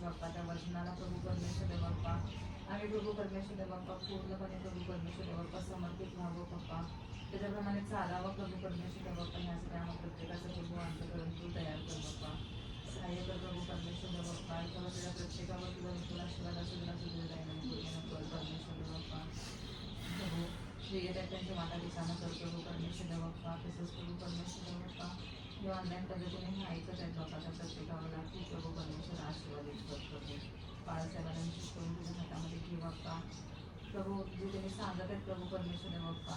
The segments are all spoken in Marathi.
बाप्पा त्या वचनाला प्रभू परमेश्वर बाप्पा आम्ही प्रभू परमेश्वर बाप्पा पूर्णपणे प्रभू परमेश्वर बाप्पा समर्पित व्हावं बाप्पा, त्याच्याप्रमाणे चालावं प्रभू परमेश्वर बाप्पा. ह्यासाठी आम्हा प्रत्येकाचं प्रभू अंतकरण तू तयार कर बाप्पा, सहाय्य कर प्रभू परमेश्वर बाप्पा. तेव्हा तुझ्या प्रत्येकावर तुला तुला आशीर्वाद असू दिला तुझं परमेश्वर बाप्पा. प्रभू जे येतात त्यांच्या माता दिसानं कर प्रभू परमेश्वर बाप्पा. तसंच प्रभू परमेश्वर बाप्पा जो ऑनलाईन पद्धतीने हे ऐकत आहेत बाप्पा त्या प्रत्येकावर लागतील प्रभू परमेश्वर आशीर्वादित कर प्रभू. बाळासाहेबांना विशेष करून तुझ्या हातामध्ये घे बाप्पा. प्रभू जे त्यांनी सांगत आहेत प्रभू परमेश्वर बाप्पा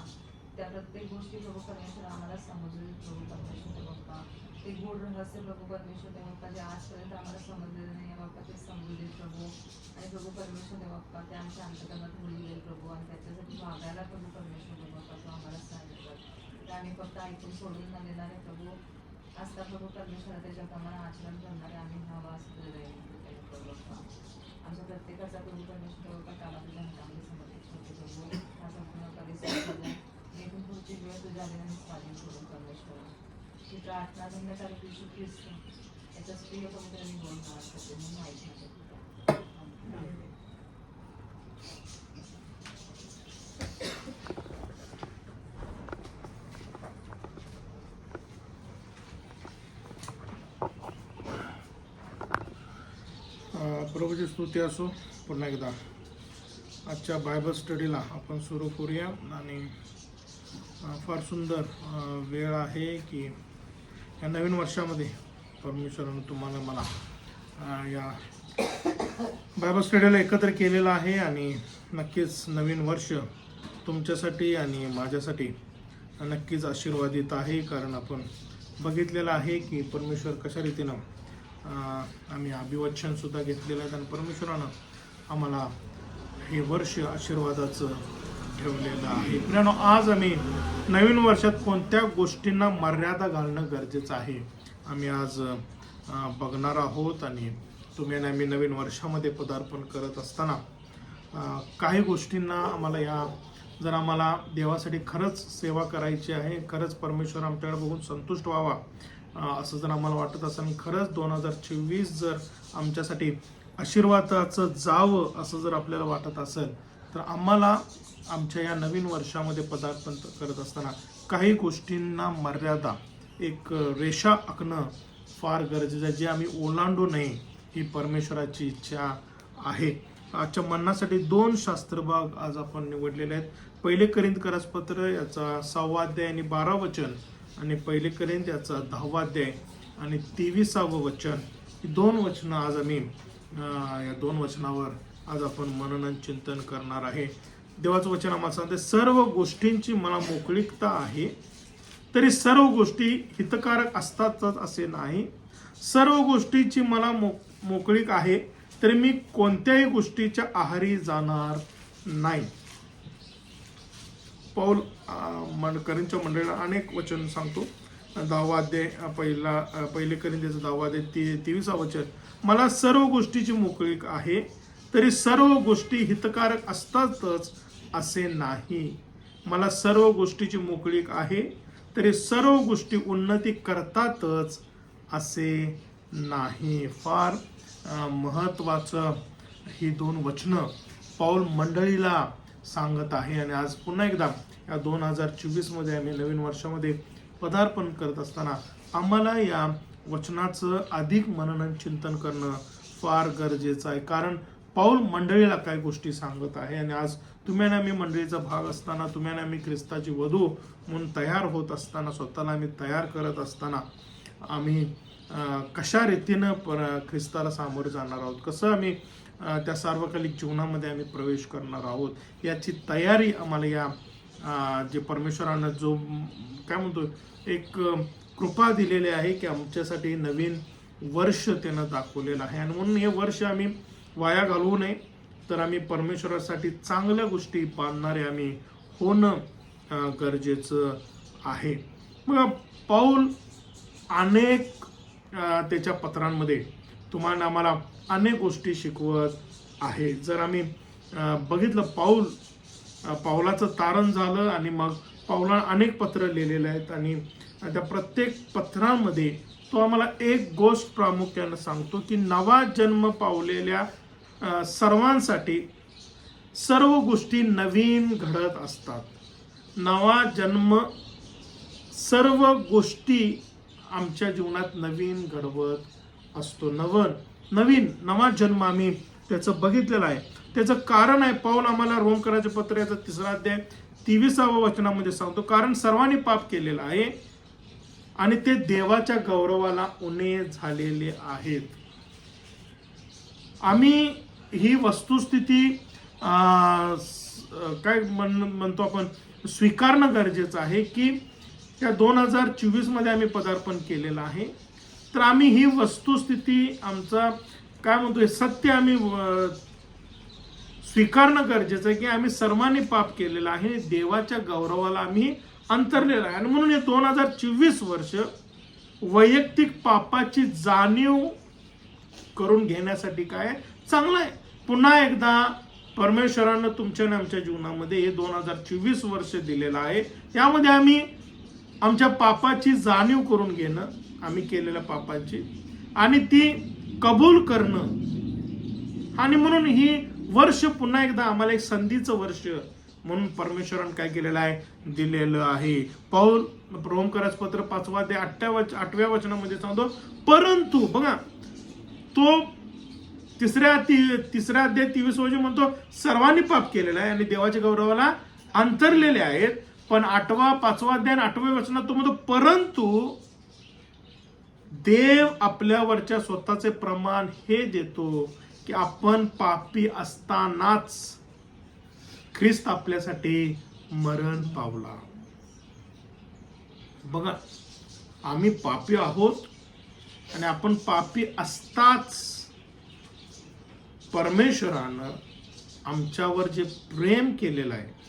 त्या प्रत्येक गोष्टी प्रभू परमेश्वर आम्हाला समजले प्रभू परमेश्वर बाप्पा. ते गूढ रहस्य प्रभू परमेश्वर बाप्पा जे आजपर्यंत आम्हाला समजलेलं नाही बाप्पा ते समजू दे प्रभू. आणि प्रभू परमेश्वर बाप्पा ते आमच्या अंतकरणात मुली येईल प्रभू, आणि त्याच्यासाठी वागायला प्रभू परमेश्वर बाप्पा तो आम्हाला सांगितलं. ते आम्ही फक्त ऐकून सोडून न देणारे प्रभू असता प्रभू परमेश्वर त्याच्याप्रमाणे आचरण करणारे आम्ही व्हावं असं तुझं बाप्पा. आमच्या प्रत्येकाचा प्रभू परमेश्वर बाप्पा काला तुझ्या हातामध्ये समर्पित होते प्रभू. हा संपूर्ण परिसर इथून पुढची वेळ तुझ्या आलेला स्वाधीन करून परमेश्वर की प्रार्थना धन्यकार येशू ख्रिस्त याचाच प्रिय पवित्र मी बोलणार करते म्हणून माहिती प्रभूची स्तुती असो. पुन्हा एकदा आजच्या बायबल स्टडीला आपण सुरू करूया. आणि फार सुंदर वेळ आहे की या नवीन वर्षामध्ये परमेश्वरानं तुम्हाला मला या बायबल स्टडीला एकत्र केलेलं आहे. आणि नक्कीच नवीन वर्ष तुमच्यासाठी आणि माझ्यासाठी नक्कीच आशीर्वादित आहे, कारण आपण बघितलेलं आहे की परमेश्वर कशा रीतीनं आम्ही अभिवचनसुद्धा घेतलेलं आहे आणि परमेश्वरानं आम्हाला हे वर्ष आशीर्वादाचं ठेवलेलं आहे. मित्रांनो, आज आम्ही नवीन वर्षात कोणत्या गोष्टींना मर्यादा घालणं गरजेचं आहे आम्ही आज बघणार आहोत. आणि तुम्ही आणि आम्ही नवीन वर्षामध्ये पदार्पण करत असताना काही गोष्टींना आम्हाला जर आम्हाला देवासाठी खरंच सेवा करायची आहे, खरंच परमेश्वर आमच्याकडे बघून संतुष्ट व्हावा असं जर आम्हाला वाटत असेल आणि खरंच 2024 जर आमच्यासाठी आशीर्वादाचं जावं असं जर आपल्याला वाटत असेल तर आम्हाला आमच्या या नवीन वर्षामध्ये पदार्पण करत असताना काही गोष्टींना मर्यादा, एक रेषा आखणं फार गरजेचं आहे, जे आम्ही ओलांडू नये ही परमेश्वराची इच्छा आहे. आजच्या म्हणण्यासाठी 2 शास्त्रभाग आज आपण निवडलेले आहेत. पहिले कोरिंथकरास पत्र याचा 6वा अध्याय आणि 12 वचन, आणि पहिले कोरिंथ याचा 10वा अध्याय आणि 23वा वचन. ही 2 वचनं आज आम्ही या 2 वचनावर आज आपण मनन चिंतन करणार आहे. देवाचं वचन आम्हाला सांगते, सर्व गोष्टींची मला मोकळीकता आहे, तरी सर्व गोष्टी हितकारक असतातच असे नाही. सर्व गोष्टींची मला मोकळीक आहे, तरी मी कोणत्याही गोष्टीच्या आहारी जाणार नाही. पौल कोरिंथच्या मंडळीला अनेक वचन सांगतो. 10वा अध्याय पहिले कोरिंथीचं 10वा अध्याय 23वा वचन, मला सर्व गोष्टीची मोकळीक आहे, तरी सर्व गोष्टी हितकारक असतातच असे नाही. मला सर्व गोष्टीची मोकळीक आहे, तरी सर्व गोष्टी उन्नती करतातच असे नाही. फार महत्वाचं ही 2 वचनं पौल मंडळीला सांगत आहे. आणि आज पुन्हा एकदा या 2024 मध्ये आम्ही नवीन वर्षामध्ये पदार्पण करत असताना आम्हाला या वचनाचं अधिक मनन चिंतन करणं फार गरजेचं आहे, कारण पौल मंडळीला काय गोष्टी सांगत आहे. आणि आज तुम्ही आणि आम्ही मंडळीचा भाग असताना, तुम्ही आणि आम्ही ख्रिस्ताची वधू म्हणून तयार होत असताना, स्वतःला आम्ही तयार करत असताना आम्ही कशा रीतीनं ख्रिस्ताला सामोरे जाणार आहोत, कसं आम्ही त्या सार्वकालिक जीवनामध्ये आम्ही प्रवेश करणार आहोत याची तयारी आम्हाला या जे परमेश्वरानं जो काय म्हणतो एक कृपा दिलेली आहे की आमच्यासाठी नवीन वर्ष त्यानं दाखवलेलं आहे. आणि म्हणून हे वर्ष आम्ही वाया घालवू नये, तर आम्ही परमेश्वरासाठी चांगल्या गोष्टी पाळणारे आम्ही होणं गरजेचं आहे. मग पौल अनेक त्याच्या पत्रांमध्ये तुम्हाला आम्हाला अनेक गोष्टी शिकवत आहे. जर आम्ही बघितलं पौलाचं तारण झालं आणि मग पौलानं अनेक पत्र लिहिलेले आहेत आणि त्या प्रत्येक पत्रांमध्ये तो आम्हाला एक गोष्ट प्रामुख्याने सांगतो की नवा जन्म पावलेल्या सर्वांसाठी सर्व गोष्टी नवीन घडत असतात. नवा जन्म सर्व गोष्टी आमच्या जीवनात नवीन घडवत असतो. नवा जन्म आम्ही त्याचं बघितलेलं आहे. त्याचं कारण आहे पौल आम्हाला रोमकराच्या पत्राचा 3 अध्याय 23व्या वचनामध्ये सांगतो, कारण सर्वांनी पाप केलेलं आहे आणि ते देवाच्या गौरवाला उणे झालेले आहेत. आम्ही ही वस्तुस्थिती काय म्हणतो आपण स्वीकारणं गरजेचं आहे की त्या 2024 मध्ये आम्ही पदार्पण केलेलं आहे. तर आम्ही ही वस्तुस्थिती आमचा काय म्हणतो सत्य आम्ही स्वीकारणं गरजेचं आहे की आम्ही सर्वांनी पाप केलेलं आहे, देवाच्या गौरवाला आम्ही अंतरलेलं आहे. आणि म्हणून हे 2024 वर्ष वैयक्तिक पापाची जाणीव करून घेण्यासाठी काय चांगलं आहे. पुन्हा एकदा परमेश्वरानं तुमच्या आणि आमच्या जीवनामध्ये हे 2024 वर्ष दिलेलं आहे. यामध्ये आम्ही आमच्या पापाची जाणीव करून घेणं, आम्ही केलेल्या पापाची, आणि ती कबूल करणं. आणि म्हणून ही वर्ष पुन्हा एकदा आम्हाला एक संधीचं वर्ष म्हणून परमेश्वरानं काय केलेलं आहे दिलेलं आहे. पौल रोमकराचं पत्र 5 अध्याय 8व्या वचनामध्ये सांगतो, परंतु बघा तो तिसऱ्या अध्याय 23 वचन म्हणतो सर्वांनी पाप केलेलं आहे आणि देवाच्या गौरवाला अंतरलेले आहेत. पण 5 अध्याय 8व्या वचनात तो म्हणतो, परंतु देव आपल्यावरच्या स्वतःचे प्रमाण हे देतो की आपण पापी असतानाच ख्रिस्त आपल्यासाठी मरण पावला. बघा आम्ही पापी आहोत आणि आपण पापी असताच परमेश्वरानं आमच्यावर जे प्रेम केलेलं आहे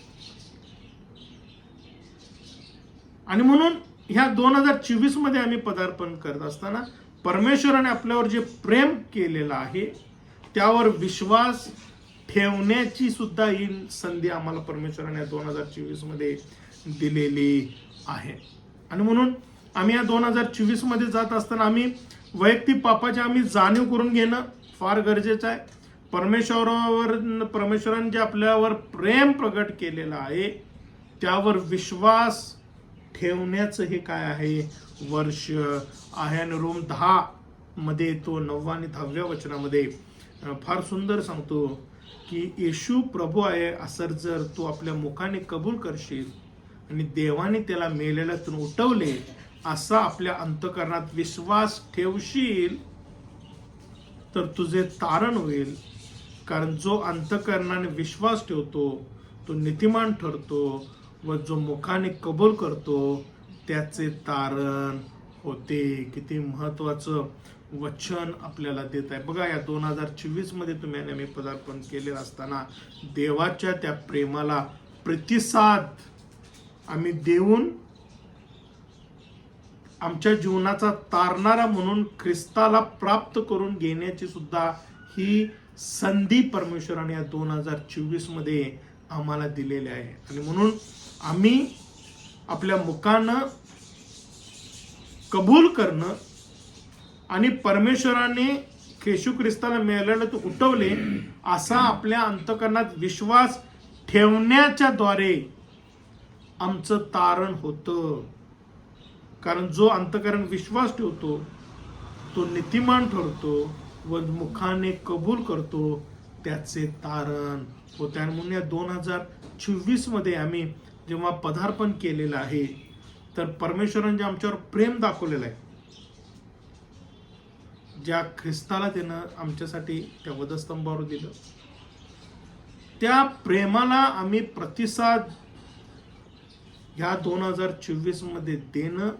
आणि म्हणून ह्या 2024 मध्ये आम्ही पदार्पण करत असताना परमेश्वराने आपल्यावर जे प्रेम केलेलं आहे त्यावर विश्वास ठेवण्याची सुद्धा ही संधी आम्हाला परमेश्वराने 2024 मध्ये दिलेली आहे. आणि म्हणून आम्ही या 2024 मध्ये जात असताना आम्ही वैयक्तिक पापाची आम्ही जाणीव करून घेणं फार गरजेचं आहे. परमेश्वराने जे आपल्यावर प्रेम प्रगट केलेलं आहे त्यावर विश्वास ठेवण्याचं हे काय आहे वर्ष आहे. आणि रोम 10 मध्ये तो 9 आणि 10व्या वचनामध्ये फार सुंदर सांगतो की येशू प्रभू आहे असं जर तू आपल्या मुखाने कबूल करशील आणि देवाने त्याला मेलेल्यातून उठवले असा आपल्या अंतःकरणात विश्वास ठेवशील तर तुझे तारण होईल. कारण जो अंतःकरणाने विश्वास ठेवतो तो नीतिमान ठरतो व जो मुखाने कबूल करतो त्याचे तारण होते. किती महत्वाचं वचन आपल्याला देत आहे. बघा या 2024 मध्ये तुम्ही आम्ही पदार्पण केले असताना देवाच्या त्या प्रेमाला प्रतिसाद आम्ही देऊन आमच्या जीवनाचा तारणारा म्हणून ख्रिस्ताला प्राप्त करून घेण्याची सुद्धा ही संधी परमेश्वराने या 2024 मध्ये आम्हाला दिलेली आहे. आणि म्हणून आम्ही आपल्या मुखानं कबूल करणं आणि परमेश्वराने येशू ख्रिस्ताला मेलेलं तो उठवले असा आपल्या अंतःकरणात विश्वास ठेवण्याच्या द्वारे आमचं तारण होतं. कारण जो अंतःकरण विश्वास ठेवतो तो नीतिमान ठरतो व मुखाने कबूल करतो त्याचे तारण होते. आणि म्हणून या 2024 मध्ये आम्ही जेव्हा पदार्पण केलेलं आहे तर परमेश्वराने जे आमच्यावर प्रेम दाखवलेलं आहे, ज्या ख्रिस्ताला त्यानं आमच्यासाठी त्या वधस्तंभावर दिलं त्या प्रेमाला आम्ही प्रतिसाद ह्या 2024 मध्ये देणं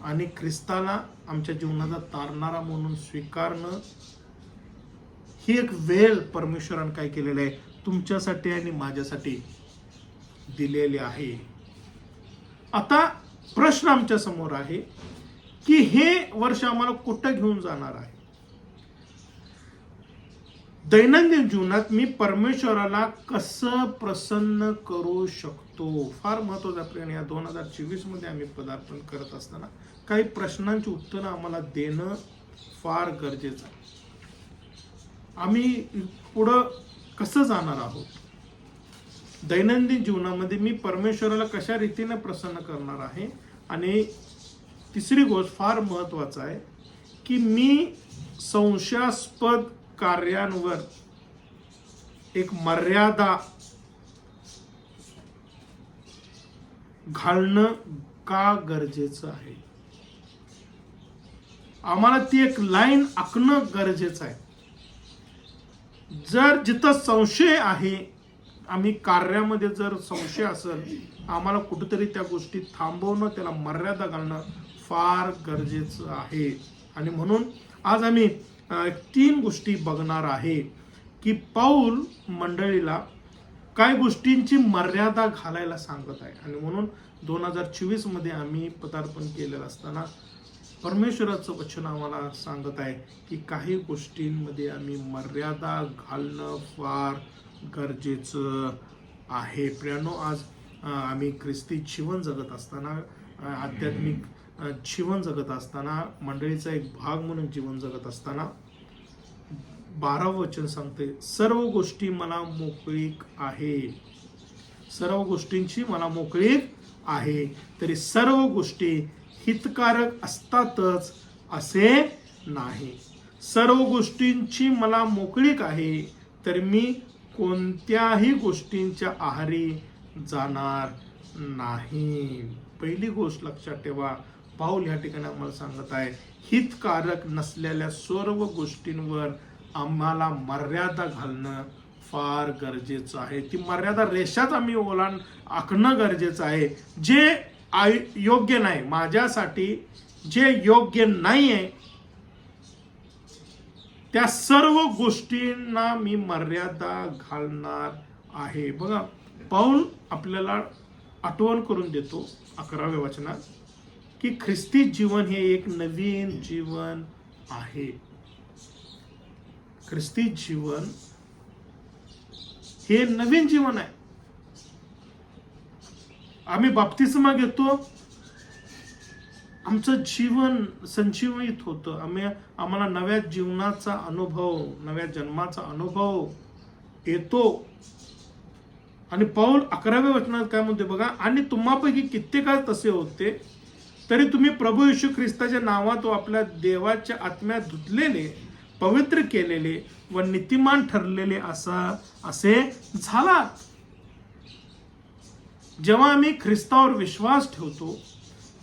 आणि ख्रिस्ताला आमच्या जीवनाचा तारणारा म्हणून स्वीकारणं ही एक वेळ परमेश्वराने काय केलेलं आहे तुमच्यासाठी आणि माझ्यासाठी दिलेली आहे. आता प्रश्न आमच्या समोर आहे की हे वर्ष आम्हाला कुठं घेऊन जाणार आहे. दैनंदिन जीवनात मी परमेश्वराला कसं प्रसन्न करू शकतो. फार महत्वाचा प्रश्न या 2024 मध्ये आम्ही पदार्पण करत असताना काही प्रश्नांची उत्तरं आम्हाला देणं फार गरजेचं आहे. आम्ही पुढं कसं जाणार आहोत, दैनंदिन जीवनामध्ये मी परमेश्वराला कशा रीतीने प्रसन्न करणार आहे. आणि तिसरी गोष्ट फार महत्वाचं आहे की मी संशयास्पद कार्यांवर एक मर्यादा घालणं का गरजेचं आहे. आम्हाला ती एक लाईन आखणं गरजेचं आहे. जर जिथं संशय आहे, आम्ही कार्यामध्ये जर संशय असेल, आम्हाला कुठेतरी त्या गोष्टी थांबवणं, त्याला मर्यादा घालणं फार गरजेचं आहे. आणि म्हणून आज आम्ही 3 गोष्टी बघणार आहे की पौल मंडळीला काय गोष्टींची मर्यादा घालायला सांगत आहे. आणि म्हणून 2024 मध्ये आम्ही पदार्पण केलेलं असताना परमेश्वराचं वचन आम्हाला सांगत आहे की काही गोष्टींमध्ये आम्ही मर्यादा घालणं फार गरजेचं आहे. प्रियानो, आज आम्ही ख्रिस्ती जीवन जगत असताना, आध्यात्मिक जीवन जगत असताना, मंडळीचा एक भाग म्हणून जीवन जगत असताना 12 वचन सांगते, सर्व गोष्टी मला मोकळीक आहे. सर्व गोष्टींची मला मोकळीक आहे, तरी सर्व गोष्टी हितकारक असतातच असे नाही. सर्व गोष्टींची मला मोकळीक आहे, तर मी कोणत्याही गोष्टींच्या आहारी जाणार नाही. पहिली गोष्ट लक्षात ठेवा, पाऊल या ठिकाणी आम्हाला सांगत आहे, हितकारक नसलेल्या सर्व गोष्टींवर आम्हाला मर्यादा घालणं फार गरजेचं आहे. ती मर्यादा रेषाच आम्ही आखणं गरजेचं आहे. जे योग्य नाही, माझ्यासाठी जे योग्य नाही आहे, त्या सर्व गोष्टींना मी मर्यादा घालणार आहे. बघा, पौल आपल्याला आठवण करून देतो 11व्या वचनात की ख्रिस्ती जीवन हे एक नवीन जीवन आहे. ख्रिस्ती जीवन हे नवीन जीवन आहे. आम्ही बाप्तिस्मा घेतो, आमचं जीवन संजीवित होतं. आम्हाला नव्या जीवनाचा अनुभव, नव्या जन्माचा अनुभव येतो. आणि पौल 11व्या वचनात काय म्हणते बघा, आणि तुम्हापैकी कित्येक तसे होते, तरी तुम्ही प्रभू येशू ख्रिस्ताच्या नावात व आपल्या देवाच्या आत्म्यात धुतलेले, पवित्र केलेले व नीतिमान ठरलेले असे झालात. जेव्हा आम्ही ख्रिस्तावर विश्वास ठेवतो,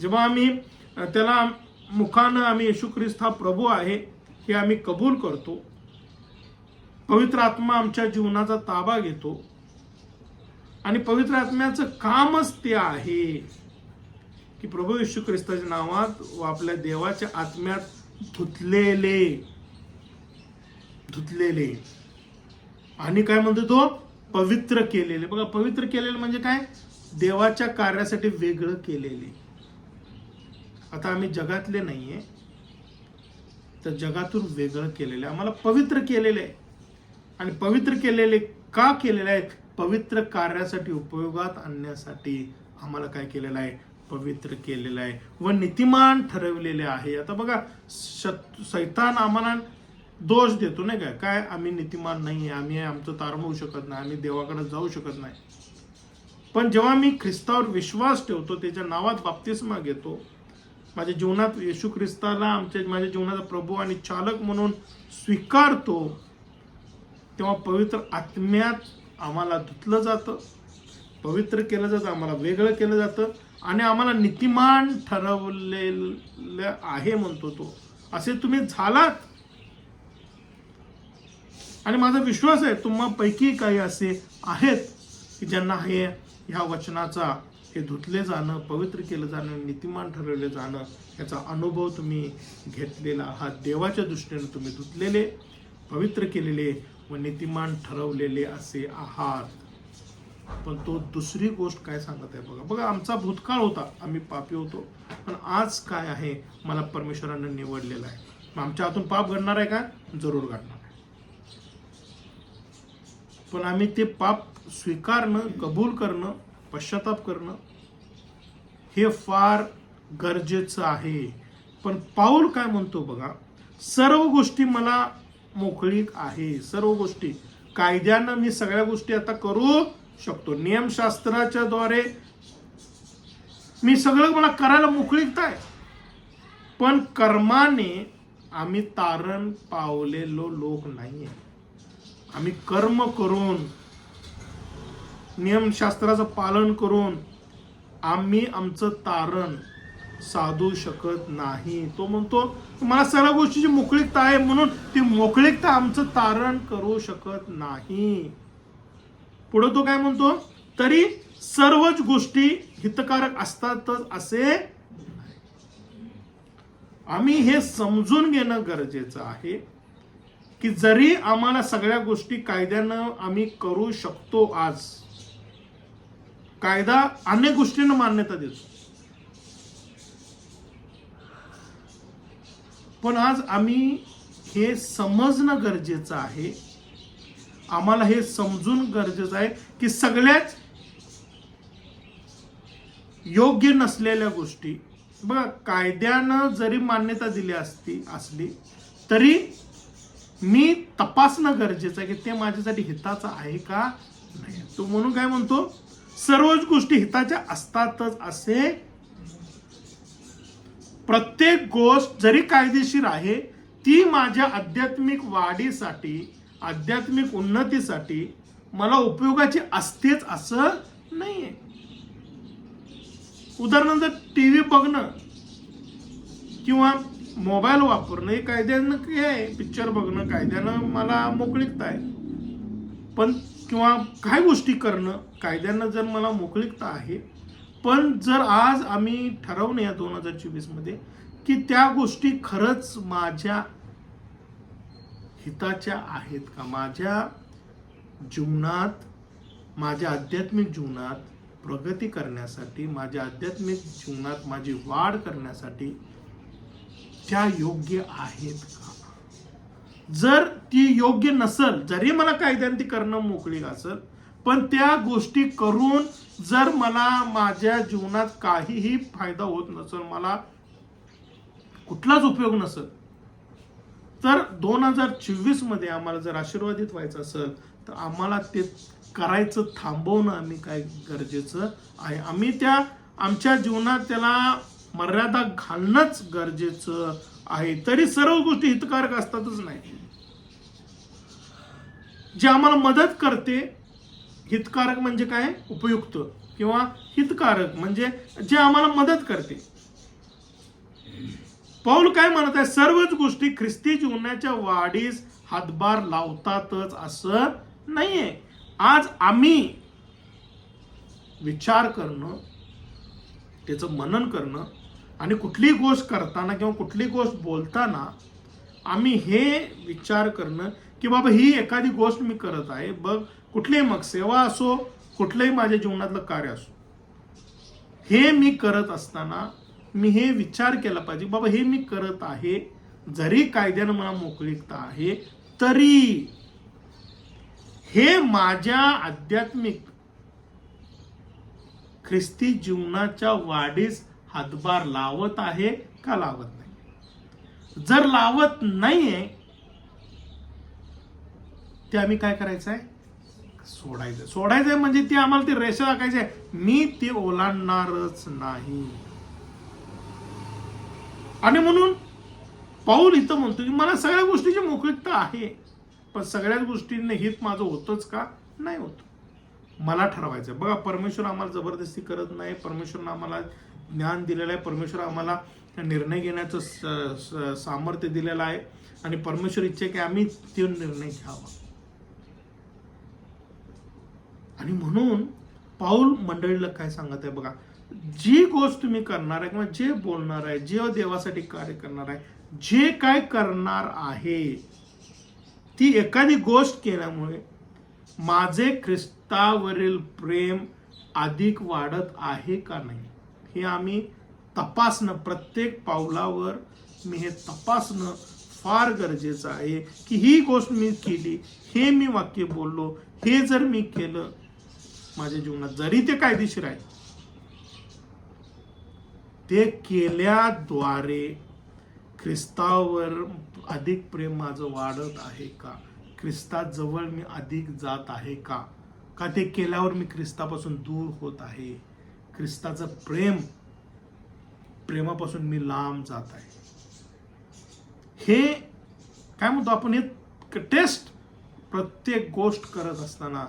जेव्हा आम्ही त्याला मुखानं आम्ही येशू ख्रिस्त हा प्रभू आहे हे आम्ही कबूल करतो, पवित्र आत्मा आमच्या जीवनाचा ताबा घेतो. आणि पवित्र आत्म्याचं कामच ते आहे की प्रभू येशू ख्रिस्ताच्या नावात व आपल्या देवाच्या आत्म्यात धुतलेले. आणि काय म्हणतो तो, पवित्र केलेले. बघा, पवित्र केलेले म्हणजे काय, देवाच्या कार्यासाठी वेगळं केलेले. आता आम्ही जगातले नाहीये, तर जगातून वेगळं केलेले, आम्हाला पवित्र केलेले. आणि पवित्र केलेले का केलेले आहेत, पवित्र कार्यासाठी उपयोगात आणण्यासाठी आम्हाला काय केलेलं आहे, पवित्र केलेलं आहे व नीतिमान ठरवलेले आहे. आता बघा, शैतान आम्हाला दोष देतो नाही का, काय आम्ही नीतिमान नाही, आम्ही आमचं तारमवू शकत नाही, आम्ही देवाकडे जाऊ शकत नाही. पण जेव्हा मी ख्रिस्तावर विश्वास ठेवतो, त्याच्या नावात बाप्तिस्मा घेतो, माझ्या जीवनात येशू ख्रिस्ताला माझ्या जीवनाचा प्रभू आणि चालक म्हणून स्वीकारतो, तेव्हा पवित्र आत्म्यात आम्हाला धुतलं जातं, पवित्र केलं जातं, आम्हाला वेगळं केलं जातं आणि आम्हाला नीतिमान ठरवलेलं आहे म्हणतो तो, असे तुम्ही झालात. आणि माझा विश्वास आहे तुम्हापैकी काही असे आहेत की ज्यांना ह्या वचनाचा, हे धुतले जाणं, पवित्र केलं जाणं, नीतिमान ठरवले जाणं, याचा अनुभव तुम्ही घेतलेला आहात. देवाच्या दृष्टीने तुम्ही धुतलेले, पवित्र केलेले व नीतिमान ठरवलेले असे आहात. पण तो दुसरी गोष्ट काय सांगत आहे बघा, आमचा भूतकाळ होता, आम्ही पापी होतो, पण आज काय आहे, मला परमेश्वराने निवडलेलं आहे. मग आमच्या हातून पाप घडणार आहे का, जरूर घडणार आहे. पण आम्ही ते पाप स्वीकारणं, कबूल करणं, पश्चाताप करणं, हे फार गरजेचं आहे. पण पाऊल काय म्हणतो बघा, सर्व गोष्टी मला मोकळीक आहे. सर्व गोष्टी कायद्यानं मी सगळ्या गोष्टी आता करू शकतो. नियमशास्त्राच्या द्वारे मी सगळं मला करायला मोकळीकता आहे. पण कर्माने आम्ही तारण पावलेलो लोक नाहीये. आम्ही कर्म करून, नियमशास्त्राचं पालन करून आम्ही आमचं तारण साधू शकत नाही. तो म्हणतो मला सर्व गोष्टीची मोकळीकता आहे, म्हणून ती मोकळीकता आमचं तारण करू शकत नाही. पुढे तो काय म्हणतो, तरी सर्वच गोष्टी हितकारक असतातच असे आम्ही हे समजून घेणं गरजेचं आहे की जरी आम्हाला सगळ्या गोष्टी कायद्यानं आम्ही करू शकतो. आज कायदा अनेक गोष्टींना मान्यता देतो, पण आज आम्ही हे समजणं गरजेचं आहे. आम्हाला हे समजून गरजेचं आहे की सगळ्याच योग्य नसलेल्या गोष्टी बघा, कायद्यानं जरी मान्यता दिली असली तरी मी तपासणं गरजेचं आहे की ते माझ्यासाठी हिताचं आहे का नाही. तो म्हणून काय म्हणतो, सर्वच गोष्टी हिताच्या असतातच असे. प्रत्येक गोष्ट जरी कायदेशीर आहे, ती माझ्या आध्यात्मिक वाढीसाठी, आध्यात्मिक उन्नतीसाठी मला उपयोगाची असतेच असं नाहीये. उदाहरणार्थ टीव्ही बघणं किंवा मोबाईल वापरणं हे कायद्यानं काय आहे, पिक्चर बघणं कायद्यानं मला मोकळीकता आहे. पण किंवा काही गोष्टी करणं कायद्यानं जर मला मोकळीकता आहे, पण जर आज आम्ही ठरवलं या 2024 मध्ये की त्या गोष्टी खरंच माझ्या हिताच्या आहेत का, माझ्या जीवनात, माझ्या आध्यात्मिक जीवनात प्रगती करण्यासाठी, माझ्या आध्यात्मिक जीवनात माझी वाढ करण्यासाठी त्या योग्य आहेत का. जर ती योग्य नसल, जरी मला कायद्याने ती करणं मोकळीक असेल, पण त्या गोष्टी करून जर मला माझ्या जीवनात काहीही फायदा होत नसेल, मला कुठलाच उपयोग नसेल, तर 2024 मध्ये आम्हाला जर आशीर्वादित व्हायचं असेल तर आम्हाला ते करायचं थांबवणं आम्ही काय गरजेचं आहे. आम्ही त्या आमच्या जीवनात त्याला मर्यादा घालणंच गरजेचं आहे. तरी सर्व गोष्टी हितकारक असतातच नाही. जे आम्हाला मदत करते, हितकारक म्हणजे काय, उपयुक्त किंवा हितकारक म्हणजे जे आम्हाला मदत करते. पौल काय म्हणत आहे, सर्वच गोष्टी ख्रिस्ती जीवनाच्या वाढीस हातभार लावतातच असं नाहीये. आज आम्ही विचार करणं, त्याचं मनन करणं आणि कुठली गोष्ट करताना किंवा कुठली गोष्ट बोलताना आम्ही हे विचार करणं की बाबा ही एखादी गोष्ट मी करत आहे, बघ कुठलीही मग सेवा असो, कुठलंही माझ्या जीवनातलं कार्य असो, हे मी करत असताना मी हे विचार केला पाहिजे, बाबा हे मी करत आहे, जरी कायद्यानं मला मोकळीकता आहे तरी हे माझ्या आध्यात्मिक ख्रिस्ती जीवनाच्या वाढीस हातभार लावत आहे का लावत नाही. जर लावत नाहीये ते आम्ही काय करायचं आहे, सोडायचंय म्हणजे ती आम्हाला ती रेषा दाखायची आहे, मी ती ओलांडणारच नाही. आणि म्हणून पौल इथं म्हणतो की मला सगळ्या गोष्टीची मोकळीकता आहे, पण सगळ्याच गोष्टींनी हित माझं होतच का, नाही होत. मला ठरवायचं. बघा, परमेश्वर आम्हाला जबरदस्ती करत नाही. परमेश्वरनं आम्हाला ज्ञान दिलेलं आहे, परमेश्वर आम्हाला निर्णय घेण्याचं सामर्थ्य दिलेलं आहे आणि परमेश्वर इच्छा की आम्ही तो निर्णय घ्यावा. आणि म्हणून पौल मंडळीला काय सांगत आहे बघा, जी गोष्ट तुम्ही करणार आहे किंवा जे बोलणार आहे, जे देवासाठी कार्य करणार आहे, जे काय करणार आहे, ती एखादी गोष्ट केल्यामुळे माझे ख्रिस्तावरील प्रेम अधिक वाढत आहे का नाही हे आम्ही तपासणं, प्रत्येक पावलावर मी हे तपासणं फार गरजेचं आहे की ही गोष्ट मी केली, हे मी वाक्य बोललो, हे जर मी केलं माझ्या जीवनात, जरी ते कायदेशीर आहे, ते केल्याद्वारे ख्रिस्तावर अधिक प्रेम माझं वाढत आहे का? ख्रिस्ताजवळ मी अधिक जात आहे का? का ते केल्यावर मी ख्रिस्तापासून दूर होत आहे? ख्रिस्ताचं प्रेमापासून मी लांब जात आहे. हे काय म्हणतो आपण, हे टेस्ट प्रत्येक गोष्ट करत असताना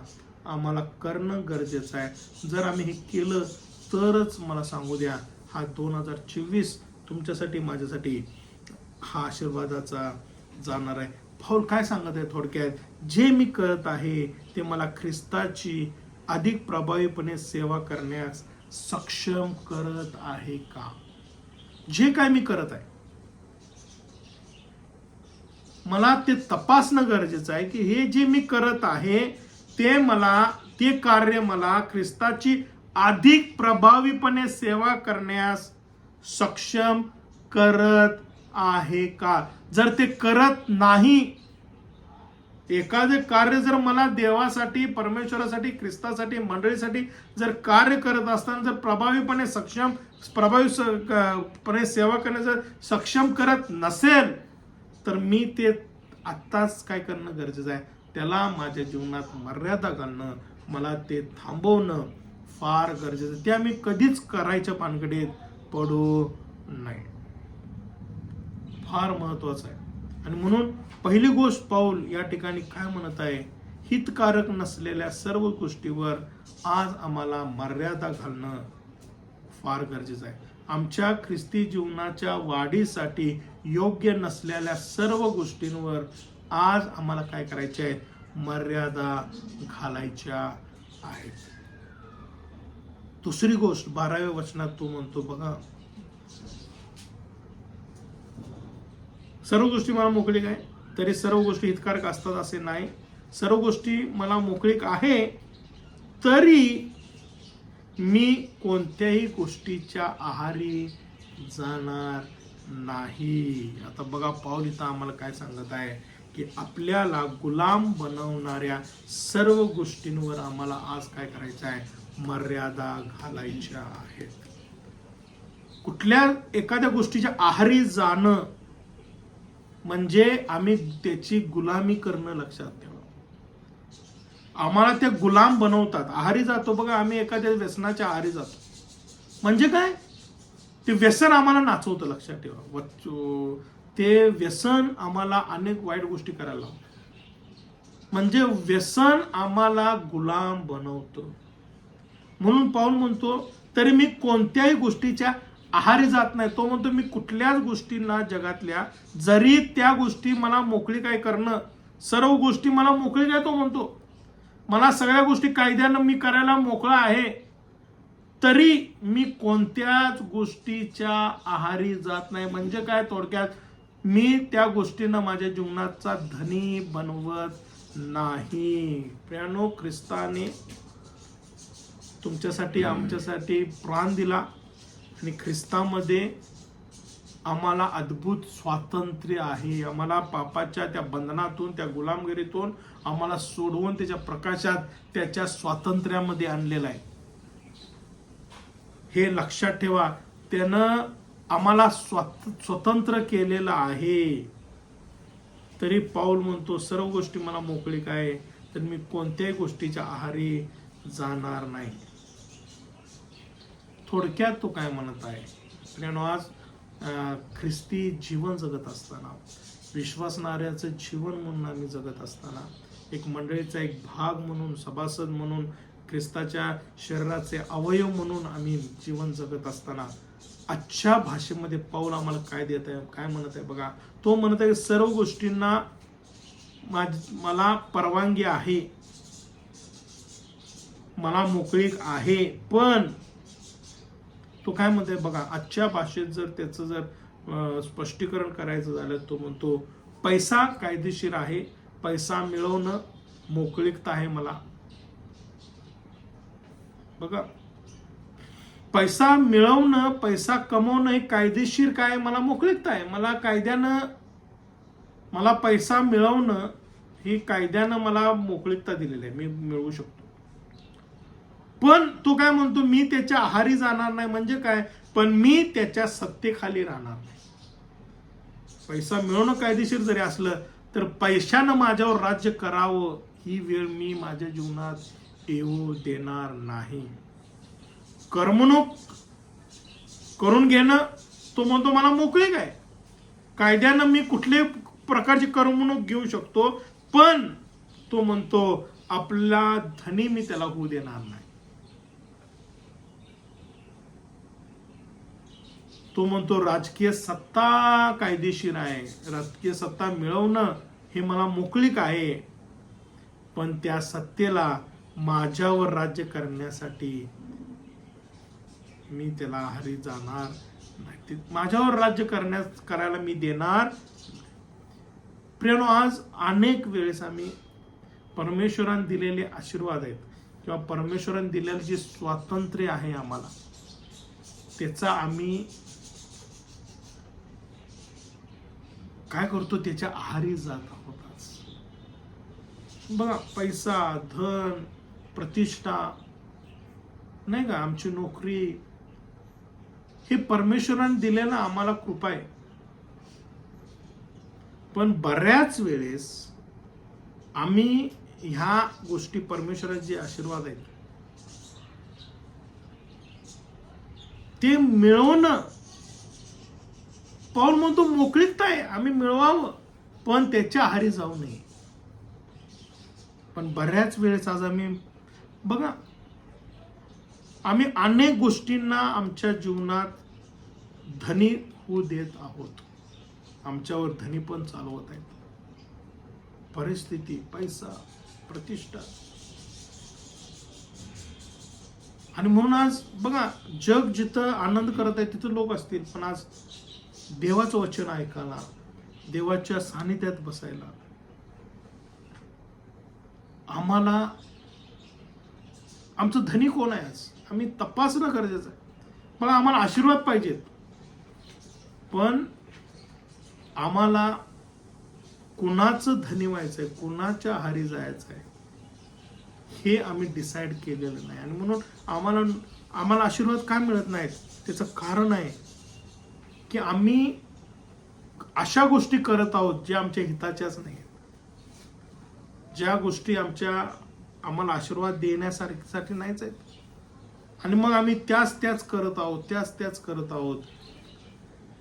आम्हाला करणं गरजेचं आहे. जर आम्ही हे केलं तरच मला सांगू द्या, हा 2024 तुमच्यासाठी माझ्यासाठी हा आशीर्वादाचा जाणार आहे. पाऊल काय सांगत आहे थोडक्यात, जे मी करत आहे ते मला ख्रिस्ताची अधिक प्रभावीपणे सेवा करण्यास सक्षम करत आहे का? जे काय मी करत आहे मला ते तपासणं गरजेचं आहे की हे जे मी करत आहे ते कार्य मला ख्रिस्ताची अधिक प्रभावीपणे सेवा करण्यास सक्षम करत आहे का? जर ते करत नाही, एखादे कार्य जर मला देवासाठी, परमेश्वरासाठी, ख्रिस्तासाठी, मंडळीसाठी जर कार्य करत असताना जर प्रभावीपणे सेवा करण्याचं सक्षम करत नसेल, तर मी ते आत्ताच काय करणं गरजेचं आहे, त्याला माझ्या जीवनात मर्यादा घालणं, मला ते थांबवणं फार गरजेचं आहे. ते आम्ही कधीच करायच्या पानगडीत पडू नये. फार महत्वाचं आहे. आणि म्हणून पहिली गोष्ट पाऊल या ठिकाणी काय म्हणत आहे, हितकारक नसलेल्या सर्व गोष्टीवर आज आम्हाला मर्यादा घालणं फार गरजेचं आहे. आमच्या ख्रिस्ती जीवनाच्या वाढीसाठी योग्य नसलेल्या सर्व गोष्टींवर आज आम्हाला काय करायचे आहे, मर्यादा घालायच्या आहेत. दुसरी गोष्ट 12व्या वचनात तो म्हणतो बघा, सर्व गोष्टी मला मोकळीक आहे, तरी सर्व गोष्टी हितकारक असतात असे नाही. सर्व गोष्टी मला मोकळीक आहे, तरी मी कोणत्याही गोष्टीच्या आहारी जाणार नाही. आता बघा पाऊल इथं आम्हाला काय सांगत आहे की आपल्याला गुलाम बनवणाऱ्या सर्व गोष्टींवर आम्हाला आज काय करायचं आहे, मर्यादा घालायच्या आहेत. कुठल्या एखाद्या गोष्टीच्या आहारी जाणं म्हणजे आम्ही त्याची गुलामी करणं, लक्षात ठेवा. आम्हाला ते गुलाम बनवतात. आहारी जातो बघा, आम्ही एखाद्या व्यसनाच्या आहारी जातो म्हणजे काय, ते व्यसन आम्हाला नाचवतं, लक्षात ठेवा. ते व्यसन आम्हाला अनेक वाईट गोष्टी करायला लावतं, म्हणजे व्यसन आम्हाला गुलाम बनवतं. म्हणून पाऊल म्हणतो तरी मी कोणत्याही गोष्टीच्या आहारी जात नाही. तो म्हणतो मी कुठल्याच गोष्टींना जगातल्या, जरी त्या गोष्टी मला मोकळी काय करणं, सर्व गोष्टी मला मोकळी काय, तो म्हणतो मला सगळ्या गोष्टी कायद्यानं मी करायला मोकळा आहे, तरी मी कोणत्याच गोष्टीच्या आहारी जात नाही. म्हणजे काय, थोडक्यात मी त्या गोष्टींना माझ्या जीवनाचा धनी बनवत नाही. प्रियानो, ख्रिस्ताने तुमच्यासाठी, आमच्यासाठी प्राण दिला आणि ख्रिस्तामध्ये आम्हाला अद्भुत स्वातंत्र्य आहे. आम्हाला पापाच्या त्या बंधनातून, त्या गुलामगिरीतून आम्हाला सोडवून त्याच्या प्रकाशात, त्याच्या स्वातंत्र्यामध्ये आणलेलं आहे. हे लक्षात ठेवा. त्यानं आम्हाला स्वतंत्र केलेलं आहे. तरी पाऊल म्हणतो सर्व गोष्टी मला मोकळीक आहे, तर मी कोणत्याही गोष्टीच्या आहारी जाणार नाही. थोडक्यात तो काय म्हणत आहे, आज ख्रिस्ती जीवन जगत असताना, विश्वासणाऱ्याचं जीवन म्हणून आम्ही जगत असताना, एक मंडळीचा एक भाग म्हणून, सभासद म्हणून, ख्रिस्ताच्या शरीराचे अवयव म्हणून आम्ही जीवन जगत असताना, आजच्या भाषेमध्ये पाऊल आम्हाला काय देत आहे, काय म्हणत आहे बघा. तो म्हणत आहे सर्व गोष्टींना मला परवानगी आहे, मला मोकळीक आहे, पण तो काय म्हणतोय बघा, आजच्या भाषेत जर त्याचं जर स्पष्टीकरण करायचं झालं, तो म्हणतो पैसा कायदेशीर आहे, पैसा मिळवणं मोकळीकता आहे मला. बघा, पैसा मिळवणं, पैसा कमवणं हे कायदेशीर काय, मला मोकळीकता आहे. मला कायद्यानं, मला पैसा मिळवणं ही कायद्यानं मला मोकळीकता दिलेली आहे, मी मिळवू शकतो. पण तो काय म्हणतो, मी त्याच्या आहारी जाणार नाही. म्हणजे काय, पण मी त्याच्या सत्तेखाली राहणार नाही. पैसा मिळवणं कायदेशीर जरी असलं तर पैशानं माझ्यावर राज्य करावं ही वेळ मी माझ्या जीवनात येऊ देणार नाही. कर्मणूक करून घेणं, तो म्हणतो मला मोकळीक आहे, कायद्यानं मी कुठल्याही प्रकारची कर्मणूक घेऊ शकतो, पण तो म्हणतो आपला धनी मी त्याला होऊ देणार नाही. तो म्हणतो राजकीय सत्ता कायदेशीर आहे, राजकीय सत्ता मिळवणं हे मला मोकळीक आहे, पण त्या सत्तेला माझ्यावर राज्य करण्यासाठी मी त्याला आहारी जाणार नाही. माझ्यावर राज्य करायला मी देणार. प्रियानो, आज अनेक वेळेस आम्ही परमेश्वराने दिलेले आशीर्वाद आहेत किंवा परमेश्वराने दिलेलं जे स्वातंत्र्य आहे आम्हाला, त्याचा आम्ही काय करतो, त्याच्या आहारी जात आहोत. आज बघा, पैसा, धन, प्रतिष्ठा नाही का, आमची नोकरी, हे परमेश्वराने दिलेला आम्हाला कृपा आहे. पण बऱ्याच वेळेस आम्ही ह्या गोष्टी, परमेश्वराचे जे आशीर्वाद आहेत ते मिळवणं, पाऊल म्हणतो मोकळीकता आहे, आम्ही मिळवावं, पण त्याच्या आहारी जाऊ नये. पण बऱ्याच वेळेस आज आम्ही बघा, आम्ही अनेक गोष्टींना आमच्या जीवनात धनी होऊ देत आहोत, आमच्यावर धनी पण चालवत आहेत. परिस्थिती, पैसा, प्रतिष्ठा, आणि म्हणून आज बघा, जग जिथं आनंद करत आहे तिथं लोक असतील, पण आज देवाचं वचन ऐकायला, देवाच्या सानिध्यात बसायला आम्हाला आमचं धनी कोण आहे आज आम्ही तपासणं गरजेचं आहे. बघा, आम्हाला आशीर्वाद पाहिजेत, पण आम्हाला कुणाचं धनी व्हायचंय, कुणाच्या आहारी जायचंय हे आम्ही डिसाईड केलेलं नाही. आणि म्हणून आम्हाला आशीर्वाद का मिळत नाहीत, त्याचं कारण आहे की आम्ही अशा गोष्टी करत आहोत ज्या आमच्या हिताच्याच नाही, ज्या गोष्टी आम्हाला आशीर्वाद देण्यासाठी नाहीच आहेत, आणि मग आम्ही त्याच करत आहोत.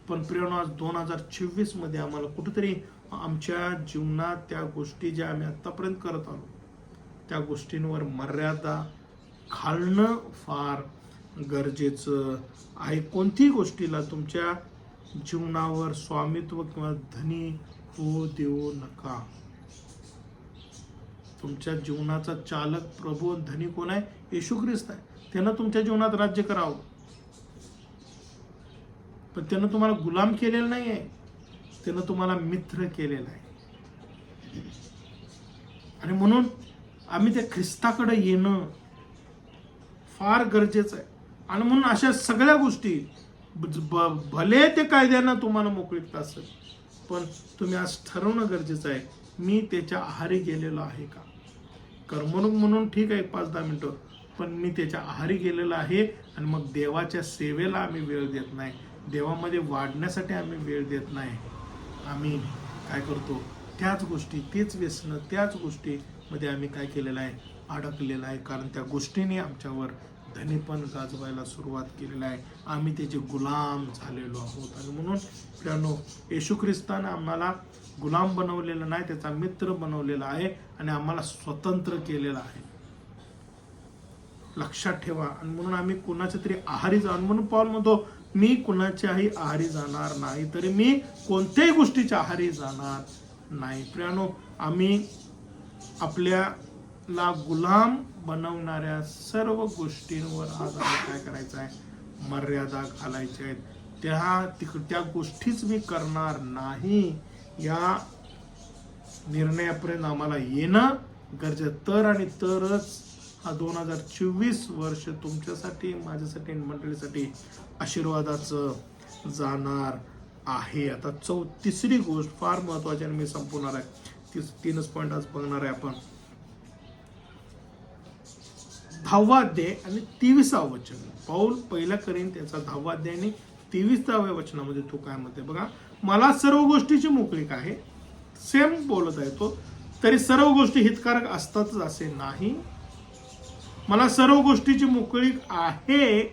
पण प्रियानो, आज 2026 मध्ये आम्हाला कुठेतरी आमच्या जीवनात त्या गोष्टी ज्या आम्ही आतापर्यंत करत आलो त्या गोष्टींवर मर्यादा घालणं फार गरजेचं आहे. कोणतीही गोष्टीला तुमच्या जीवनावर स्वामित्व किंवा धनी होऊ देऊ नका. तुमच्या जीवनाचा चालक, प्रभू, धनी कोण आहे? येशू ख्रिस्त आहे. त्यानं तुमच्या जीवनात राज्य करावं, पण त्यानं तुम्हाला गुलाम केलेलं नाही आहे, त्यानं तुम्हाला मित्र केलेला आहे. आणि म्हणून आम्ही त्या ख्रिस्ताकडे येणं फार गरजेचं आहे. आणि म्हणून अशा सगळ्या गोष्टी, भले ते कायद्यानं तुम्हाला मोकळीकता असेल, पण तुम्ही आज ठरवणं गरजेचं आहे, मी त्याच्या आहारी गेलेलो आहे का. कर्मणूक म्हणून ठीक आहे 5-10 मिनिटं, पण मी त्याच्या आहारी गेलेलो आहे. आणि मग देवाच्या सेवेला आम्ही वेळ देत नाही, देवामध्ये वाढण्यासाठी आम्ही वेळ देत नाही. आम्ही काय करतो, त्याच गोष्टी, तेच व्यसन, त्याच गोष्टीमध्ये आम्ही काय केलेलं आहे, अडकलेलं आहे. कारण त्या गोष्टीने आमच्यावर धनीपण गाजवायला सुरुवात केलेलं आहे. आम्ही त्याचे गुलाम झालेलो आहोत. आणि म्हणून प्रियानो, येशू ख्रिस्तानं आम्हाला गुलाम बनवलेला नाही, त्याचा मित्र बनवलेला आहे आणि आम्हाला स्वतंत्र केलेला आहे. लक्षात ठेवा. आणि म्हणून आम्ही कुणाच्या तरी आहारी जाऊन, म्हणून पौल म्हणतो मी कुणाच्याही आहारी जाणार नाही, तरी मी कोणत्याही गोष्टीच्या आहारी जाणार नाही. प्रियानो, आम्ही आपल्याला गुलाम बनवणाऱ्या सर्व गोष्टींवर आज आम्ही काय करायचं आहे, मर्यादा घालायच्या आहेत. त्या गोष्टीच मी करणार नाही, या निर्णयापर्यंत आम्हाला येणं गरजेचं. तर आणि तरच हा 2024 वर्ष तुमच्यासाठी, माझ्यासाठी, मंडळीसाठी आशीर्वादाचं जाणार आहे. आता तिसरी गोष्ट फार महत्वाची आणि मी संपवणार आहे. 3च पॉईंट आज बघणार आहे आपण. 10वा अध्याय आणि 23वा वचन. पाऊल पहिला करीन त्याचा 10वा अध्याय आणि 23व्या वचनामध्ये तो काय म्हणते बघा. मला सर्व गोष्टीची मोकळीक आहे. सेम बोलत आहे तो. तरी सर्व गोष्टी हितकारक असतातच असे नाही. मला सर्व गोष्टीची मोकळीक आहे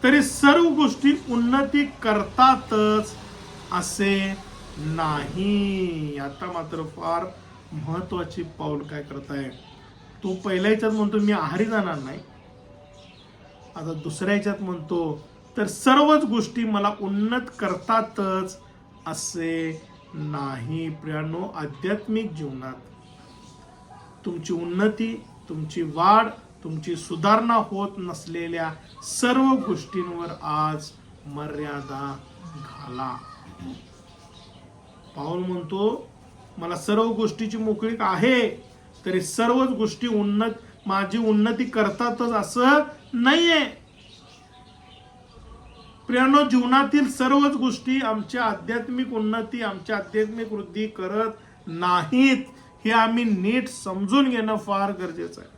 तरी सर्व गोष्टी उन्नती करतातच असे नाही. आता मात्र फार महत्वाची पाऊल काय करत आहे. तो पहिल्या ह्याच्यात म्हणतो मी आहारी जाणार नाही. आता दुसऱ्या ह्याच्यात म्हणतो तर सर्वच गोष्टी मला उन्नत करतातच असे नाही. प्रियानो, आध्यात्मिक जीवनात तुमची उन्नती, तुमची वाढ, तुमची सुधारणा होत नसलेल्या सर्व गोष्टींवर आज मर्यादा घाला. पाऊल म्हणतो मला सर्व गोष्टीची मोकळीक आहे तरी सर्वच गोष्टी माझी उन्नती करतातच असं नाहीये. प्रियानो, जीवनातील सर्वच गोष्टी आमच्या आध्यात्मिक उन्नती, आमच्या आध्यात्मिक वृद्धी करत नाहीत. हे आम्ही नीट समजून घेणं फार गरजेचं आहे.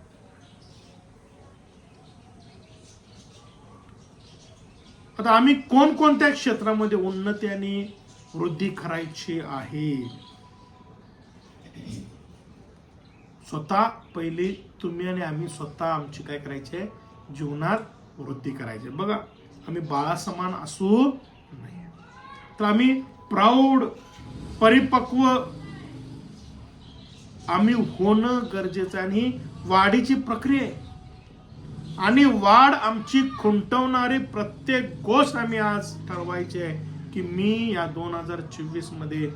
आता आम्ही कोणकोणत्या क्षेत्रामध्ये उन्नती आणि वृद्धी करायची आहे. स्वतः पहिली तुम्ही आणि आम्ही स्वतः आमची काय करायचे जीवनात वृद्धी करायची. बघा, आम्ही बाळासमान असू नये तर आम्ही प्राऊड, परिपक्व आम्ही होणं गरजेचं आहे. आणि वाढीची प्रक्रिया आहे. आणि वाढ आमची खुंटवणारी प्रत्येक गोष्ट आम्ही आज ठरवायची आहे की मी या 2024 मध्ये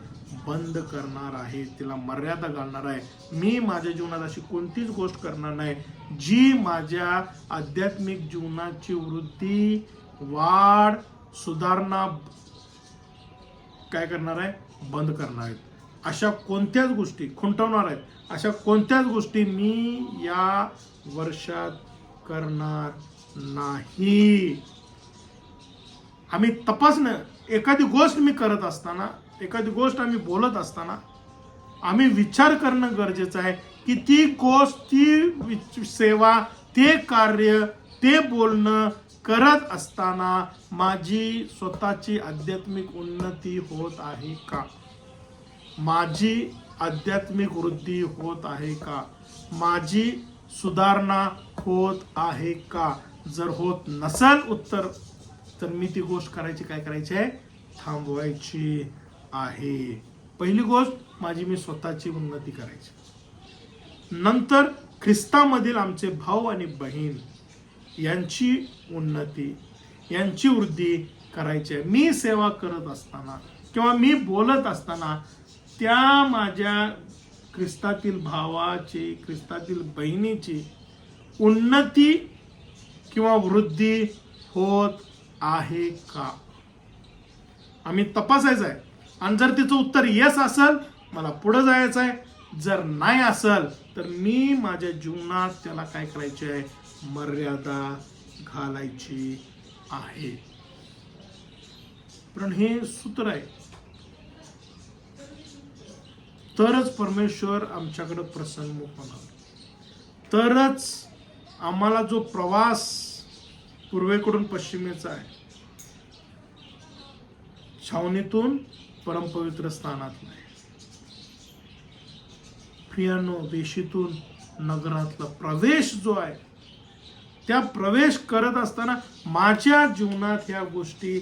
बंद करणार आहे. तिला मर्यादा घालणार आहे. मी माझ्या जीवनात अशी कोणतीच गोष्ट करणार नाही जी माझ्या आध्यात्मिक जीवनाची वृद्धी, वाढ, सुधारणा काय करणार आहे, बंद करणार आहेत. अशा कोणत्याच गोष्टी खुंटवणार आहेत, अशा कोणत्याच गोष्टी मी या वर्षात करणार नाही. आम्ही तपासणं, एखादी गोष्ट मी करत असताना, एखादी गोष्ट आम्ही बोलत असताना आम्ही विचार करणं गरजेचं आहे की ती गोष्ट, ती सेवा, ते कार्य, ते बोलणं करत असताना माझी स्वतःची आध्यात्मिक उन्नती होत आहे का, माझी आध्यात्मिक वृद्धी होत आहे का, माझी सुधारणा होत आहे का. जर होत नसेल उत्तर तर मी ती गोष्ट करायची काय करायची आहे, थांबवायची आहे. पहिली गोष्ट माझी मी स्वतःची उन्नती करायची. नंतर ख्रिस्तामधील आमचे भाऊ आणि बहीण यांची उन्नती, यांची वृद्धी करायची आहे. मी सेवा करत असताना किंवा मी बोलत असताना त्या माझ्या ख्रिस्तातील भावाची, ख्रिस्तातील बहिणीची उन्नती किंवा वृद्धी होत आहे का, आम्ही तपासायचं आहे. आणि जर तिचं उत्तर येस असेल, मला पुढे जायचं आहे. जर नाही असेल तर मी माझ्या जीवनात त्याला काय करायचे आहे, मर्यादा घालायची आहे. पण हे सूत्र आहे, तरच परमेश्वर आमच्याकडे प्रसन्न होणार. तरच आम्हाला जो प्रवास पूर्वेकडून पश्चिमेचा आहे, छावणीतून परमपवित्र स्थानात नाही, प्रियानो, वेशीतून नगरातला प्रवेश जो आहे, त्या प्रवेश करत असताना माझ्या जीवनात ह्या गोष्टी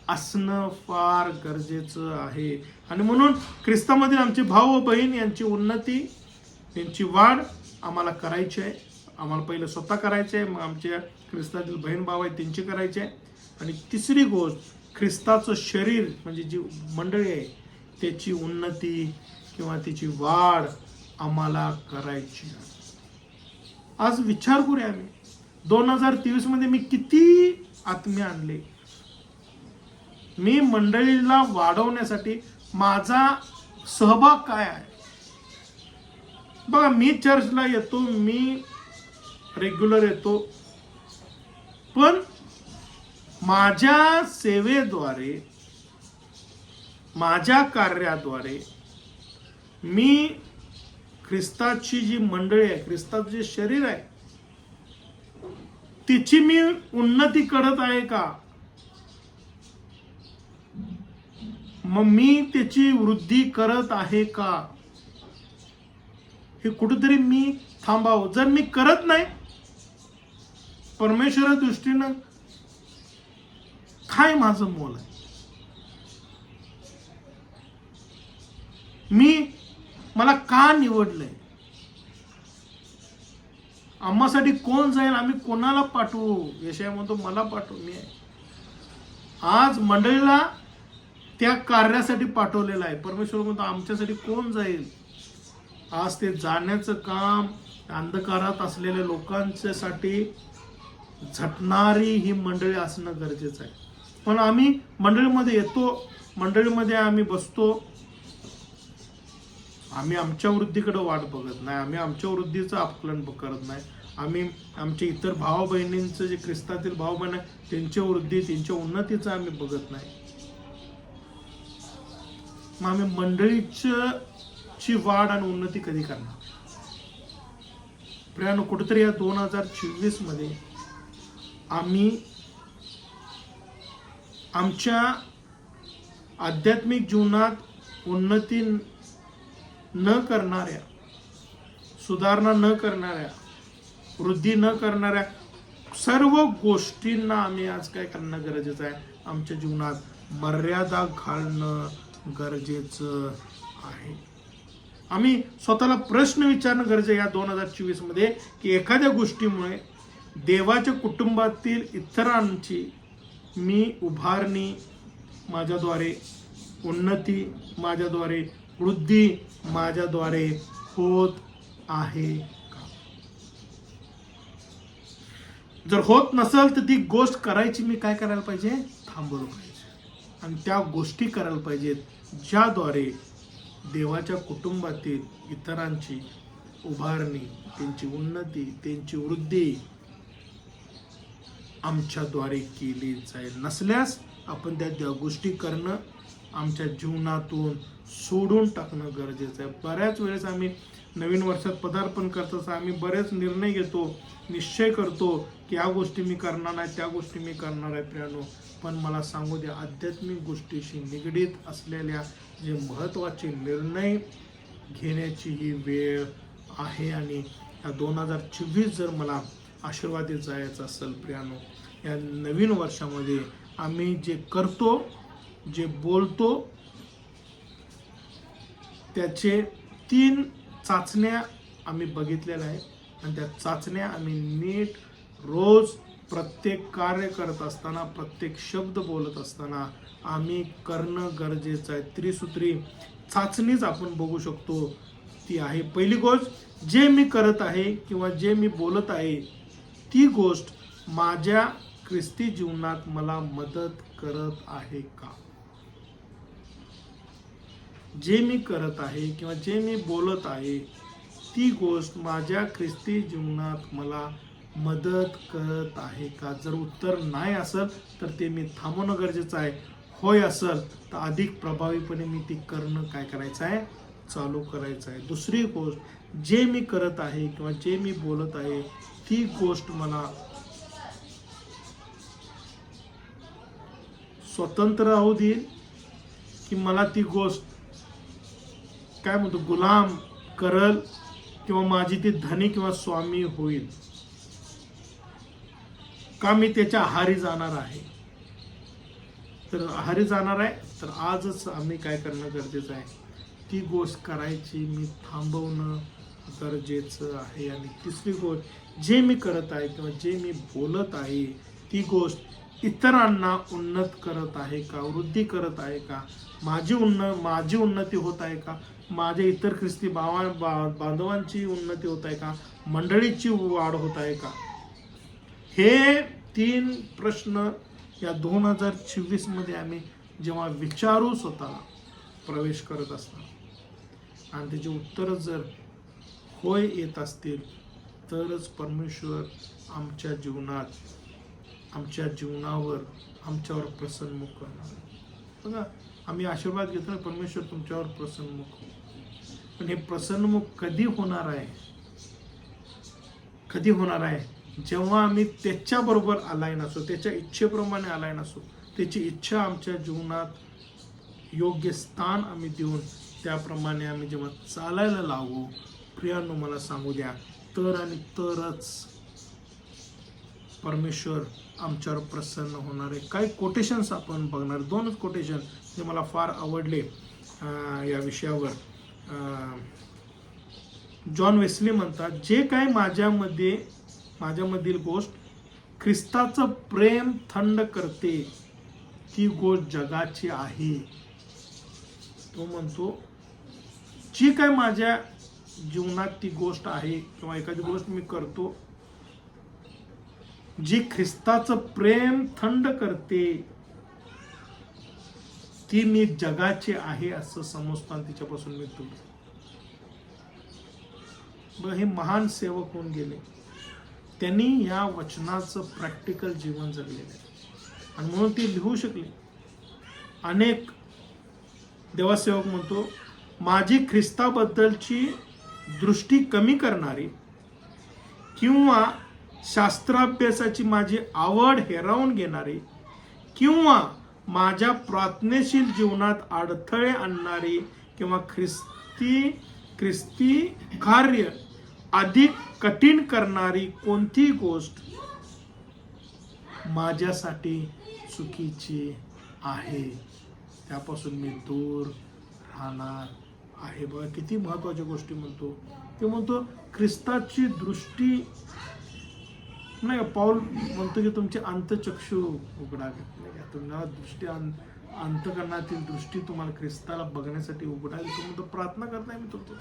असणं फार गरजेचं आहे. आणि म्हणून ख्रिस्तामधील आमचे भाऊ व बहीण यांची उन्नती, यांची वाढ आम्हाला करायची आहे. आम्हाला पहिलं स्वतः करायचे आहे, मग आमच्या ख्रिस्तातील बहीण भाव आहेत त्यांची करायची आहे. आणि तिसरी गोष्ट, ख्रिस्ताचं शरीर म्हणजे जी मंडळी आहे त्याची उन्नती किंवा त्याची वाढ आम्हाला करायची आहे. आज विचार करूया, आम्ही 2023 मध्ये मी किती आत्मे आणले, मी मंडळीला वाढवण्यासाठी माझा सहभाग काय आहे. बघा, मी चर्चला येतो, मी रेग्युलर येतो, पण माझ्या सेवेद्वारे, माझ्या कार्याद्वारे मी ख्रिस्ताची जी मंडळी आहे, ख्रिस्ताचं जे शरीर आहे तिची मी उन्नती करत आहे का, मग मी त्याची वृद्धी करत आहे का, हे कुठेतरी मी थांबावं. जर मी करत नाही, परमेश्वरा दृष्टीनं काय माझं मोल आहे. मला का निवडलंय, आम्हासाठी कोण जाईल, आम्ही कोणाला पाठवू. यशाया म्हणतो मला पाठवू. मी आहे आज मंडळीला त्या कार्यासाठी पाठवलेलं आहे. परमेश्वर म्हणतो आमच्यासाठी कोण जाईल. आज ते जाण्याचं काम अंधकारात असलेल्या लोकांच्यासाठी झटणारी ही मंडळी असणं गरजेचं आहे. पण आम्ही मंडळीमध्ये येतो, मंडळीमध्ये आम्ही बसतो, आम्ही आमच्या वृद्धीकडे वाट बघत नाही, आम्ही आमच्या वृद्धीचं आकलन करत नाही, आम्ही आमच्या इतर भाऊ बहिणींचं जे ख्रिस्तातील भाऊ बहीण आहे त्यांच्या वृद्धी, त्यांच्या उन्नतीचं आम्ही बघत नाही. मग आम्ही मंडळीची वाढ आणि उन्नती कधी करणार. प्रियानो, कुठेतरी या 2024 मध्ये आम्ही आमच्या आध्यात्मिक जीवनात उन्नती न करणाऱ्या, सुधारणा न करणाऱ्या, वृद्धी न करणाऱ्या सर्व गोष्टींना आम्ही आज काय करणं गरजेचं आहे. आमच्या जीवनात मर्यादा घालणं गरजेचं आहे. आम्ही स्वतःला प्रश्न विचारणं गरजेचं आहे या 2024 मध्ये की एखाद्या गोष्टीमुळे देवाच्या कुटुंबातील इतरांची मी उभारणी माझ्याद्वारे, उन्नती माझ्याद्वारे, वृद्धी माझ्याद्वारे होत आहे का. जर होत नसेल तर ती गोष्ट करायची मी काय करायला पाहिजे, थांबवलं पाहिजे. आणि त्या गोष्टी करायला पाहिजेत ज्याद्वारे देवाच्या कुटुंबातील इतरांची उभारणी, त्यांची उन्नती, त्यांची वृद्धी आमच्याद्वारे केली जाईल. नसल्यास आपण त्या गोष्टी करणं आमच्या जीवनातून सोडून टाकणं गरजेचं आहे. बऱ्याच वेळेस आम्ही नवीन वर्षात पदार्पण करताना आम्ही बरेच निर्णय घेतो, निश्चय करतो की या गोष्टी मी करणार नाही, त्या गोष्टी मी करणार आहे. प्रियानो, पण मला सांगू द्या, आध्यात्मिक गोष्टीशी निगडीत असलेल्या जे महत्त्वाचे निर्णय घेण्याची ही वेळ आहे. आणि या 2024 जर मला आशीर्वादित जायचं असेल प्रियानो, या नवीन वर्षामध्ये आम्ही जे करतो, जे बोलतो, त्याचे 3 चाचण्या आम्ही बघितलेल्या आहेत. आणि त्या चाचण्या आम्ही नीट रोज प्रत्येक कार्य करत असताना, प्रत्येक शब्द बोलत असताना आम्ही करणं गरजेचं आहे. त्रिसूत्री चाचणीच आपण बघू शकतो. ती आहे, पहिली गोष्ट, जे मी करत आहे किंवा जे मी बोलत आहे ती गोष्ट माझ्या ख्रिस्ती जीवनात मला मदत करत आहे का. जे मी करत आहे किंवा जे मी बोलत आहे ती गोष्ट माझ्या ख्रिस्ती जीवनात मला मदत करत आहे का. जर उत्तर नाही असेल तर ते मी थांबवणं गरजेचं आहे. होय असेल तर अधिक प्रभावीपणे मी ती करणं काय करायचं आहे, चालू करायचं आहे. दुसरी गोष्ट, जे मी करत आहे किंवा जे मी बोलत आहे ती गोष्ट मला स्वतंत्र राहू देईल की मला ती गोष्ट काय म्हणतो गुलाम करल किंवा माझी ती धनी किंवा स्वामी होईल का. मी त्याच्या आहारी जाणार आहे. तर आहारी जाणार आहे तर आजच आम्ही काय करणं गरजेचं आहे, ती गोष्ट करायची मी थांबवणं गरजेचं आहे. आणि तिसरी गोष्ट, जे मी करत आहे किंवा जे मी बोलत आहे ती गोष्ट इतरांना उन्नत करत आहे का, वृद्धी करत आहे का, माझी उन्नती होत आहे का, माझ्या इतर ख्रिस्ती बांधवांची उन्नती होत आहे का, मंडळीची वाढ होत आहे का. हे 3 प्रश्न या 2024 मध्ये आम्ही जेव्हा विचारू स्वतःला प्रवेश करत असतो आणि त्याचे उत्तर जर होय येत असतील तरच परमेश्वर आमच्या जीवनात, आमच्या जीवनावर, आमच्यावर प्रसन्नमुख करणार. बघा, आम्ही आशीर्वाद घेतो, परमेश्वर तुमच्यावर प्रसन्नमुख. पण हे प्रसन्नमुख कधी होणार आहे, कधी होणार आहे, जेव्हा आम्ही त्याच्याबरोबर अलाईन असो, त्याच्या इच्छेप्रमाणे अलाईन असो, त्याची इच्छा आमच्या जीवनात योग्य स्थान आम्ही देऊन त्याप्रमाणे आम्ही जेव्हा चालायला लागू, प्रियांनो मला सांगू द्या, तर आणि तरच परमेश्वर आमच्यावर प्रसन्न होणार आहे. काही कोटेशन्स आपण बघणार, 2च कोटेशन जे मला फार आवडले या विषयावर. जॉन वेस्ली म्हणतात, जे काय माझ्यामधील गोष्ट ख्रिस्ताचं प्रेम थंड करते ती गोष्ट जगाची आहे. तो म्हणतो, जी काय माझ्या जीवनात ती गोष्ट आहे किंवा एखादी गोष्ट मी करतो जी ख्रिस्ताचं प्रेम थंड करते ती मी जगाची आहे असं समजताना तिच्यापासून मी दूर. बघ, हे महान सेवक होऊन गेले, त्यांनी या वचनाचं प्रॅक्टिकल जीवन जगलेलं आहे आणि म्हणून ते लिहू शकले. अनेक देवासेवक म्हणतो, माझी ख्रिस्ताबद्दलची दृष्टी कमी करणारी किंवा शास्त्राभ्यासाची माझी आवड हिरावून घेणारी किंवा माझ्या प्रार्थनेशील जीवनात अडथळे आणणारी किंवा ख्रिस्ती कार्य अधिक कठीण करणारी कोणती गोष्ट माझ्यासाठी चुकीची आहे त्यापासून मी दूर राहणार आहे. बघा किती महत्वाच्या गोष्टी म्हणतो. ते म्हणतो ख्रिस्ताची दृष्टी नाही का, पाऊल म्हणतो की तुमचे अंतचक्षु उघडावे, नाही का, तुम्हाला दृष्टी अंतकरणातील दृष्टी तुम्हाला ख्रिस्ताला बघण्यासाठी उघडावी. तो म्हणतो प्रार्थना करताय मी तुमच्या.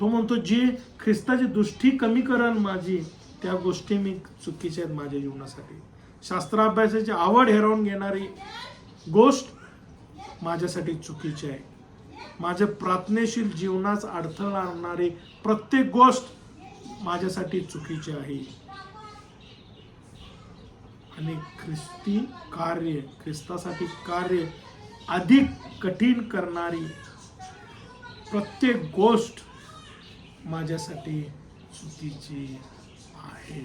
तो म्हणतो जी ख्रिस्ताची दृष्टी कमी करण माझी त्या गोष्टी मी चुकीच्या आहेत माझ्या जीवनासाठी. शास्त्राभ्यासाची आवड हिरावून घेणारी गोष्ट माझ्यासाठी चुकीची आहे. माझ्या प्रार्थनेशील जीवनास अडथळा आणणारी प्रत्येक गोष्ट माझ्यासाठी चुकीची आहे. आणि ख्रिस्तासाठी कार्य अधिक कठीण करणारी प्रत्येक गोष्ट माझ्यासाठी चुकीची आहे.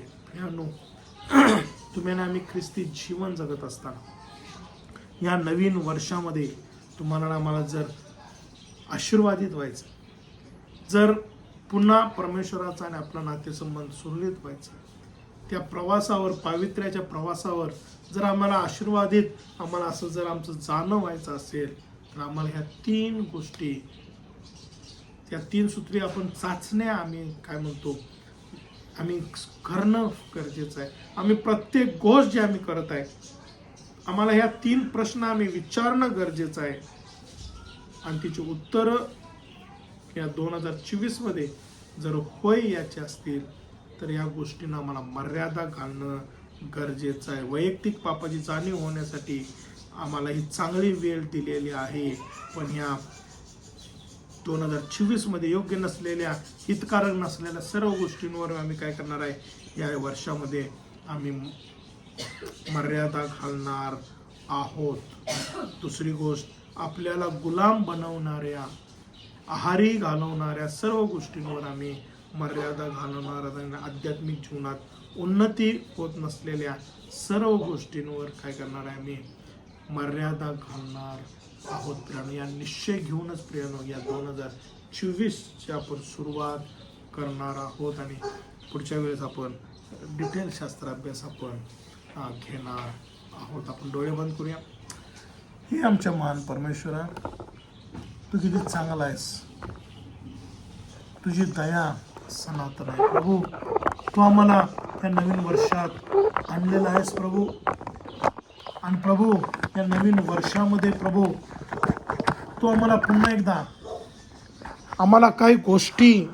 तुम्ही ना आम्ही ख्रिस्ती जीवन जगत असताना या नवीन वर्षामध्ये तुम्हाला आम्हाला जर आशीर्वादित व्हायचं, जर पुन्हा परमेश्वराचा आणि आपला नातेसंबंध सुरळीत व्हायचा, त्या प्रवासावर, पावित्र्याच्या प्रवासावर जर आम्हाला आशीर्वादित, आम्हाला असं जर आमचं जाणं व्हायचं असेल तर आम्हाला ह्या 3 गोष्टी, त्या 3 सूत्री आपण चाचण्या आम्ही काय म्हणतो आम्ही करणं गरजेचं आहे. आम्ही प्रत्येक गोष्ट जी आम्ही करत आहे आम्हाला ह्या 3 प्रश्न आम्ही विचारणं गरजेचं आहे आणि तिची उत्तरं या 2024 मध्ये जर होय याचे असतील तर या गोष्टींना आम्हाला मर्यादा घालणं गरजेचं आहे. वैयक्तिक पापाची जाणीव होण्यासाठी आम्हाला ही चांगली वेळ दिलेली आहे, पण ह्या 2024 मध्ये योग्य नसलेल्या, हितकारक नसलेल्या सर्व गोष्टींवर आम्ही काय करणार आहे, या वर्षामध्ये आम्ही मर्यादा घालणार आहोत. दुसरी गोष्ट, आपल्याला गुलाम बनवणाऱ्या, आहारी घालवणाऱ्या सर्व गोष्टींवर आम्ही मर्यादा घालवणार आणि आध्यात्मिक जीवनात उन्नती होत नसलेल्या सर्व गोष्टींवर काय करणार आहे, आम्ही मर्यादा घालणार आहोत. प्रियानो, या निश्चय घेऊनच प्रियानो या 2024ची आपण सुरुवात करणार आहोत आणि पुढच्या वेळेस आपण डिटेल शास्त्राभ्यास आपण घेणार आहोत. आपण डोळे बंद करूया. हे आमच्या महान परमेश्वरा, तू किती चांगला आहेस, तुझी दया सनातन आहे प्रभू. तू आम्हाला या नवीन वर्षात आणलेला आहेस प्रभू, आणि प्रभू या नवीन वर्षामध्ये प्रभू तू आम्हाला पुन्हा एकदा आम्हाला काही गोष्टी